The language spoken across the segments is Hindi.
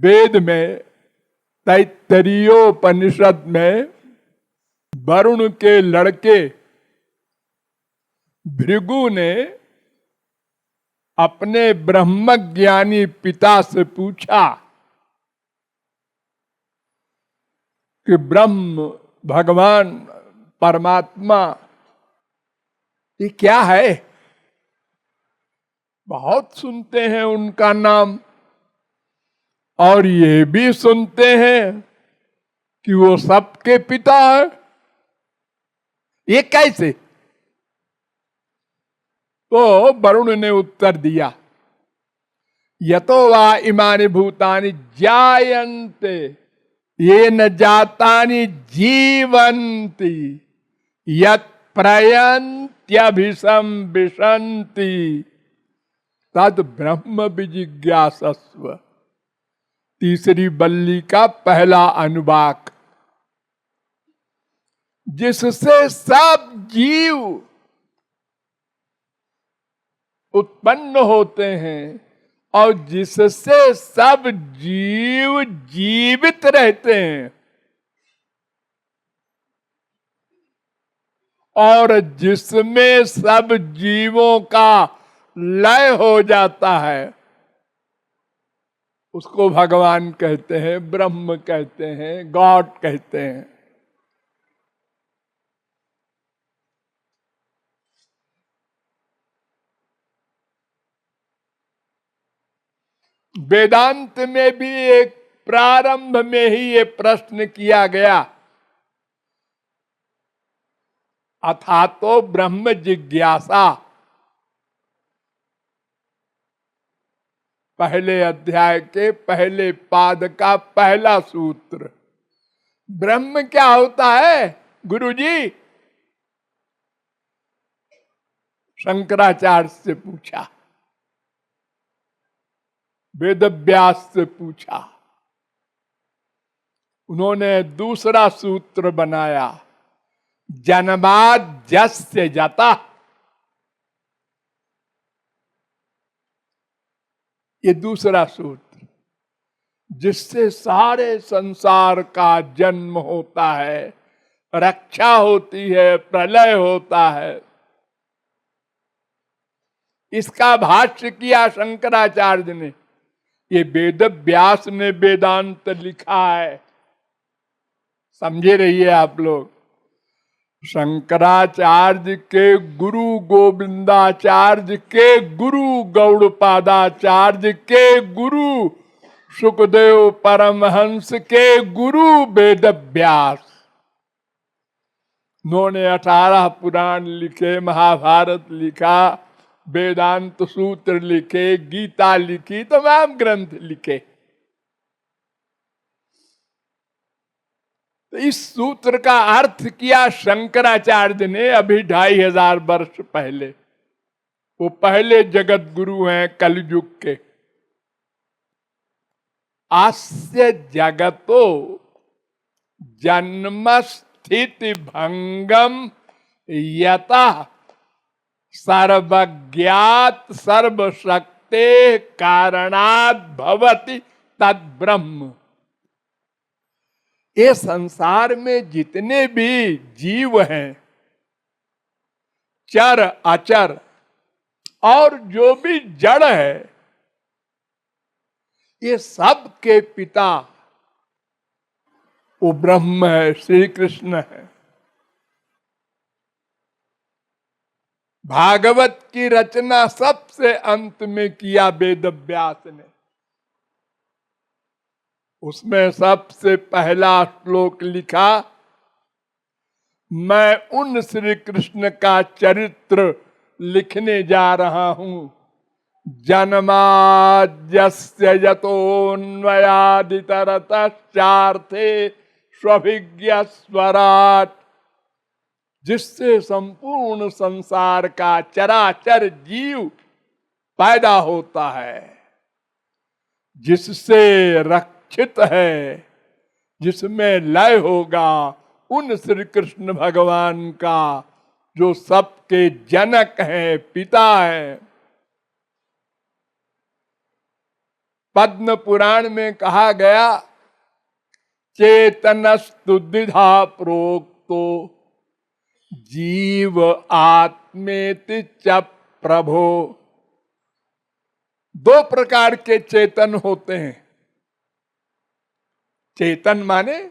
वेद में तैत्तरीयोपनिषद में वरुण के लड़के भृगु ने अपने ब्रह्मज्ञानी पिता से पूछा कि ब्रह्म भगवान परमात्मा ये क्या है? बहुत सुनते हैं उनका नाम और ये भी सुनते हैं कि वो सबके पिता है। ये कैसे? तो वरुण ने उत्तर दिया, यतो वा इमानि भूतानि जायन्ते ये न जातानि जीवन्ति यत् प्रयन्त्यभिसं विशन्ति तद ब्रह्म विजिज्ञासस्व। तीसरी बल्ली का पहला अनुवाक। जिससे सब जीव उत्पन्न होते हैं और जिससे सब जीव जीवित रहते हैं और जिसमें सब जीवों का लय हो जाता है उसको भगवान कहते हैं, ब्रह्म कहते हैं, गॉड कहते हैं। वेदांत में भी एक प्रारंभ में ही ये प्रश्न किया गया, अथातो ब्रह्म जिज्ञासा। पहले अध्याय के पहले पाद का पहला सूत्र। ब्रह्म क्या होता है गुरुजी? शंकराचार्य से पूछा, वेदव्यास से पूछा। उन्होंने दूसरा सूत्र बनाया, जन्माद् यस्य जाता। ये दूसरा सूत्र, जिससे सारे संसार का जन्म होता है, रक्षा होती है, प्रलय होता है। इसका भाष्य किया शंकराचार्य ने। ये वेदव्यास ने वेदांत लिखा है, समझे रहिए आप लोग। शंकराचार्य के गुरु गोविंदाचार्य के गुरु गौड़पादाचार्य के गुरु सुखदेव परमहंस के गुरु वेदव्यास। उन्होंने 18 पुराण लिखे, महाभारत लिखा, वेदांत सूत्र लिखे, गीता लिखी, तमाम ग्रंथ लिखे। तो इस सूत्र का अर्थ किया शंकराचार्य ने अभी 2500 वर्ष पहले। वो पहले जगत गुरु हैं कलयुग के। आस्य जगतो जन्म स्थिति भंगम यतः सर्वज्ञात सर्वशक्ते कारणात् भवति तद ब्रह्म। ये संसार में जितने भी जीव हैं, चर अचर और जो भी जड़ है, ये सब के पिता वो ब्रह्म है, श्री कृष्ण है। भागवत की रचना सबसे अंत में किया वेदव्यास ने। उसमें सबसे पहला श्लोक लिखा, मैं उन श्री कृष्ण का चरित्र लिखने जा रहा हूं, जन्माद्यस्य यतोऽन्वयादितरतश्चार्थे स्वभिज्ञ स्वराट। जिससे संपूर्ण संसार का चराचर जीव पैदा होता है, जिससे रक्षित है, जिसमें लय होगा, उन श्री कृष्ण भगवान का जो सबके जनक हैं, पिता हैं। पद्म पुराण में कहा गया, चेतनस्तु द्विधा प्रोक्तो जीव आत्मेति च प्रभो। दो प्रकार के चेतन होते हैं। चेतन माने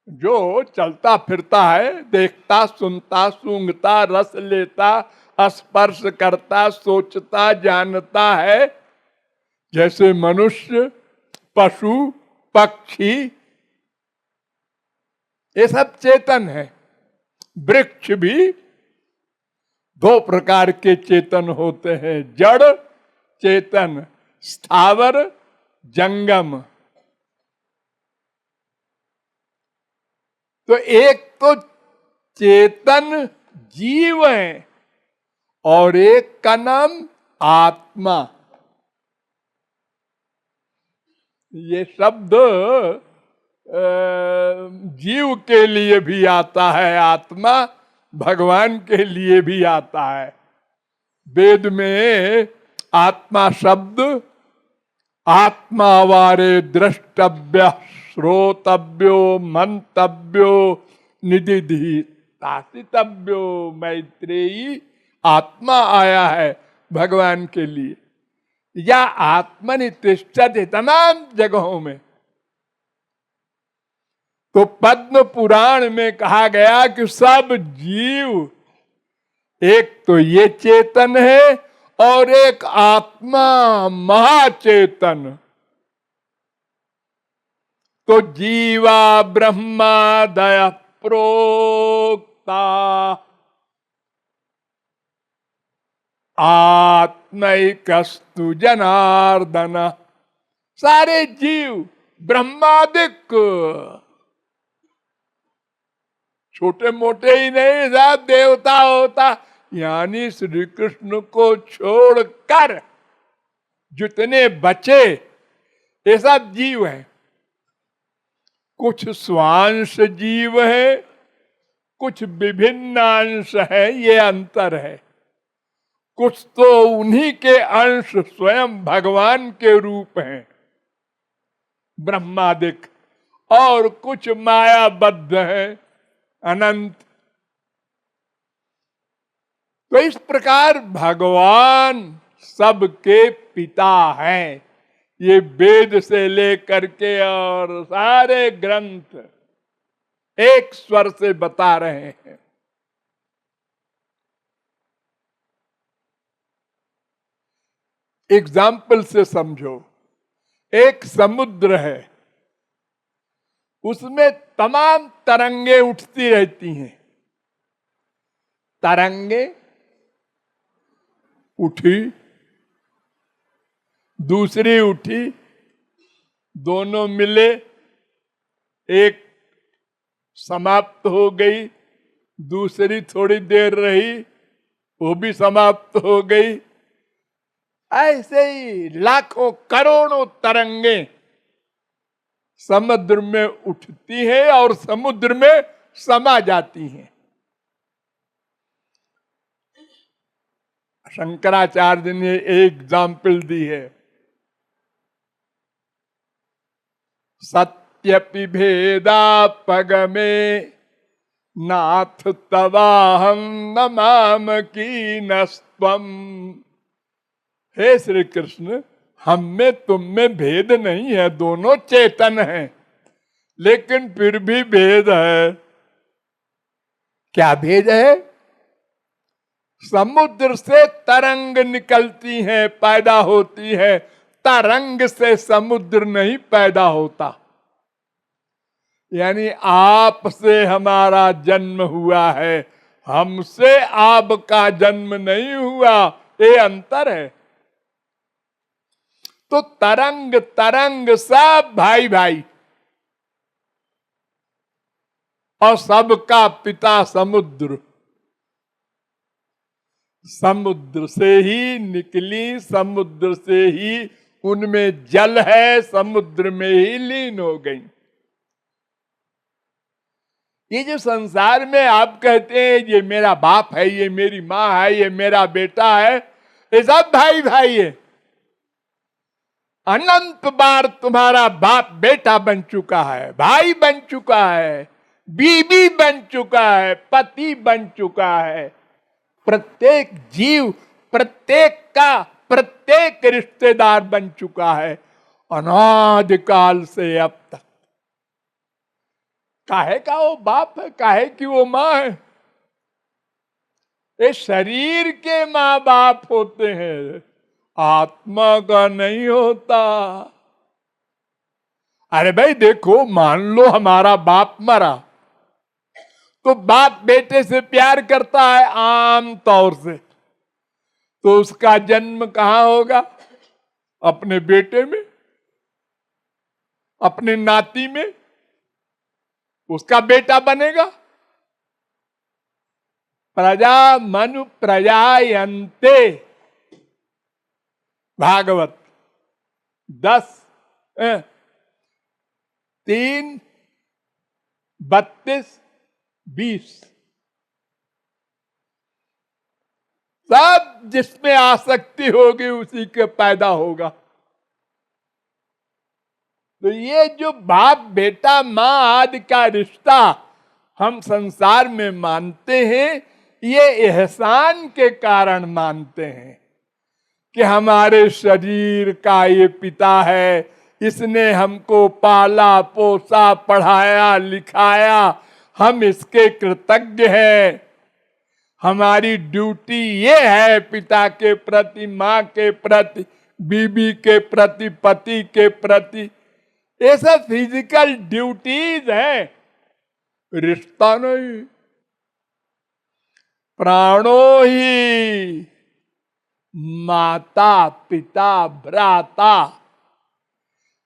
जो चलता फिरता है, देखता, सुनता, सूंघता, रस लेता, स्पर्श करता, सोचता, जानता है, जैसे मनुष्य, पशु, पक्षी, ये सब चेतन है। वृक्ष भी दो प्रकार के चेतन होते हैं, जड़ चेतन, स्थावर, जंगम। तो एक तो चेतन जीव है और एक का नाम आत्मा। ये शब्द जीव के लिए भी आता है, आत्मा भगवान के लिए भी आता है। वेद में आत्मा शब्द आत्मावारे द्रष्टव्य, श्रोतव्यो, मंतव्यो, निदिधितासितव्यो, मैत्रेयी आत्मा आया है भगवान के लिए, या आत्मनि तिष्ठति तमाम जगहों में। तो पद्म पुराण में कहा गया कि सब जीव, एक तो ये चेतन है और एक आत्मा महाचेतन। तो जीवा ब्रह्मादय प्रोक्ता आत्मैकस्तु जनार्दन। सारे जीव ब्रह्मादिक, छोटे मोटे ही नहीं, सब देवता होता, यानी श्री कृष्ण को छोड़कर जितने बचे ये सब जीव हैं। कुछ स्वांश जीव है, कुछ विभिन्न अंश है, ये अंतर है। कुछ तो उन्हीं के अंश स्वयं भगवान के रूप हैं ब्रह्मादिक, और कुछ मायाबद्ध है अनंत। तो इस प्रकार भगवान सबके पिता हैं। ये वेद से लेकर के और सारे ग्रंथ एक स्वर से बता रहे हैं। एग्जाम्पल से समझो, एक समुद्र है, उसमें तमाम तरंगे उठती रहती हैं। तरंगे उठी, दूसरी उठी, दोनों मिले, एक समाप्त हो गई, दूसरी थोड़ी देर रही, वो भी समाप्त हो गई। ऐसे ही लाखों करोड़ों तरंगे समुद्र में उठती हैं और समुद्र में समा जाती हैं। शंकराचार्य ने एक एग्जाम्पल दी है, सत्यपि भेदापगमे नाथ तवाहं न माम कीनस्त्वम्। हे श्री कृष्ण, हम में तुम में भेद नहीं है, दोनों चेतन हैं, लेकिन फिर भी भेद है। क्या भेद है? समुद्र से तरंग निकलती हैं, पैदा होती है, तरंग से समुद्र नहीं पैदा होता। यानी आपसे हमारा जन्म हुआ है, हमसे आपका जन्म नहीं हुआ, ये अंतर है। तो तरंग तरंग सब भाई भाई, और सबका पिता समुद्र। समुद्र से ही निकली, समुद्र से ही उनमें जल है, समुद्र में ही लीन हो गई। ये जो संसार में आप कहते हैं ये मेरा बाप है, ये मेरी माँ है, ये मेरा बेटा है, ये सब भाई भाई है। अनंत बार तुम्हारा बाप बेटा बन चुका है, भाई बन चुका है, बीवी बन चुका है, पति बन चुका है। प्रत्येक जीव प्रत्येक का प्रत्येक रिश्तेदार बन चुका है अनादिकाल से अब तक। काहे का वो बाप है, काहे की वो माँ है? ये शरीर के माँ बाप होते हैं, आत्मा का नहीं होता। अरे भाई देखो, मान लो हमारा बाप मरा, तो बाप बेटे से प्यार करता है आम तौर से, तो उसका जन्म कहां होगा? अपने बेटे में, अपने नाती में, उसका बेटा बनेगा। प्रजा मनु प्रजायन्ते, भागवत 10:3-32-20। सब जिसमें आसक्ति होगी उसी के पैदा होगा। तो ये जो बाप बेटा माँ आदि का रिश्ता हम संसार में मानते हैं, ये एहसान के कारण मानते हैं कि हमारे शरीर का ये पिता है, इसने हमको पाला पोसा पढ़ाया लिखाया, हम इसके कृतज्ञ हैं। हमारी ड्यूटी ये है पिता के प्रति, माँ के प्रति, बीबी के प्रति, पति के प्रति। ये सब फिजिकल ड्यूटीज है, रिश्ता नहीं। प्राणो ही माता पिता भ्राता,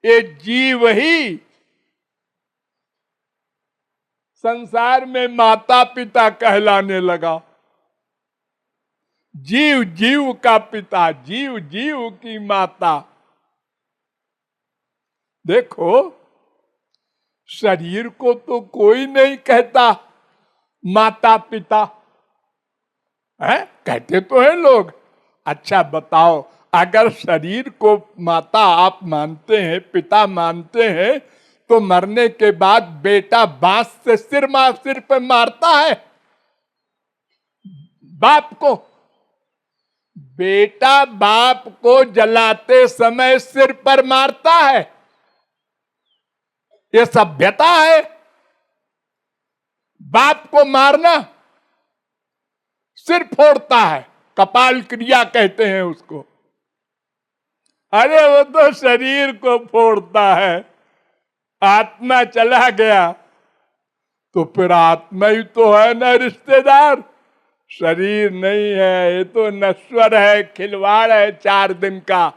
ये जीव ही संसार में माता पिता कहलाने लगा। जीव जीव का पिता, जीव जीव की माता। देखो, शरीर को तो कोई नहीं कहता माता पिता है, कहते तो है लोग। अच्छा बताओ, अगर शरीर को माता आप मानते हैं, पिता मानते हैं, तो मरने के बाद बेटा बांस से सिर पे मारता है बाप को? बेटा बाप को जलाते समय सिर पर मारता है, ये सभ्यता है? बाप को मारना, सिर फोड़ता है, कपाल क्रिया कहते हैं उसको। अरे वो तो शरीर को फोड़ता है, आत्मा चला गया तो फिर आत्मा ही तो है ना रिश्तेदार, शरीर नहीं है। ये तो नश्वर है, खिलवाड़ है 4 दिन का।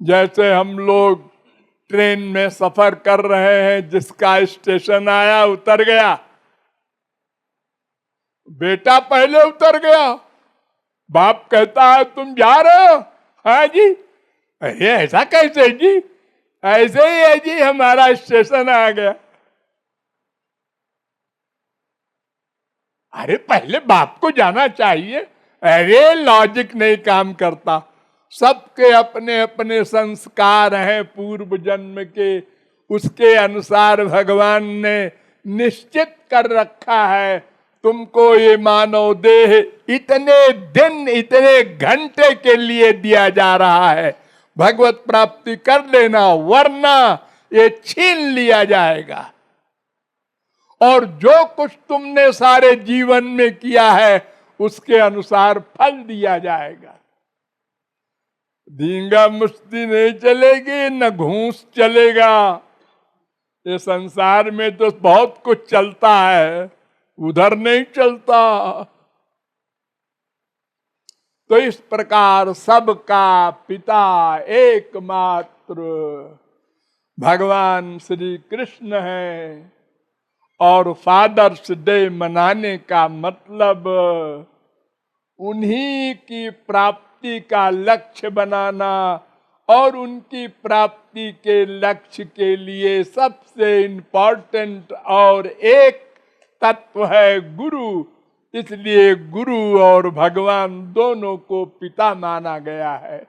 जैसे हम लोग ट्रेन में सफर कर रहे हैं, जिसका स्टेशन आया उतर गया, बेटा पहले उतर गया, बाप कहता है तुम जा रहे हो? हाँ जी। अरे ऐसा कैसे जी? ऐसे ही है जी, हमारा स्टेशन आ गया। अरे पहले बाप को जाना चाहिए। अरे लॉजिक नहीं काम करता। सबके अपने अपने संस्कार हैं पूर्व जन्म के, उसके अनुसार भगवान ने निश्चित कर रखा है। तुमको ये मानव देह इतने दिन इतने घंटे के लिए दिया जा रहा है, भगवत प्राप्ति कर लेना, वरना ये छीन लिया जाएगा। और जो कुछ तुमने सारे जीवन में किया है उसके अनुसार फल दिया जाएगा। धींगा मुश्ती नहीं चलेगी, न घूस चलेगा। ये संसार में तो बहुत कुछ चलता है, उधर नहीं चलता। तो इस प्रकार सबका पिता एकमात्र भगवान श्री कृष्ण है। और फादर्स डे मनाने का मतलब उन्हीं की प्राप्ति का लक्ष्य बनाना, और उनकी प्राप्ति के लक्ष्य के लिए सबसे इम्पोर्टेंट और एक तत्व है गुरु। इसलिए गुरु और भगवान दोनों को पिता माना गया है।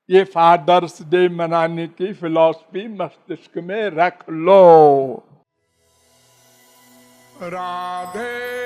ये फादर्स डे मनाने की फिलॉसफी मस्तिष्क में रख लो। राधे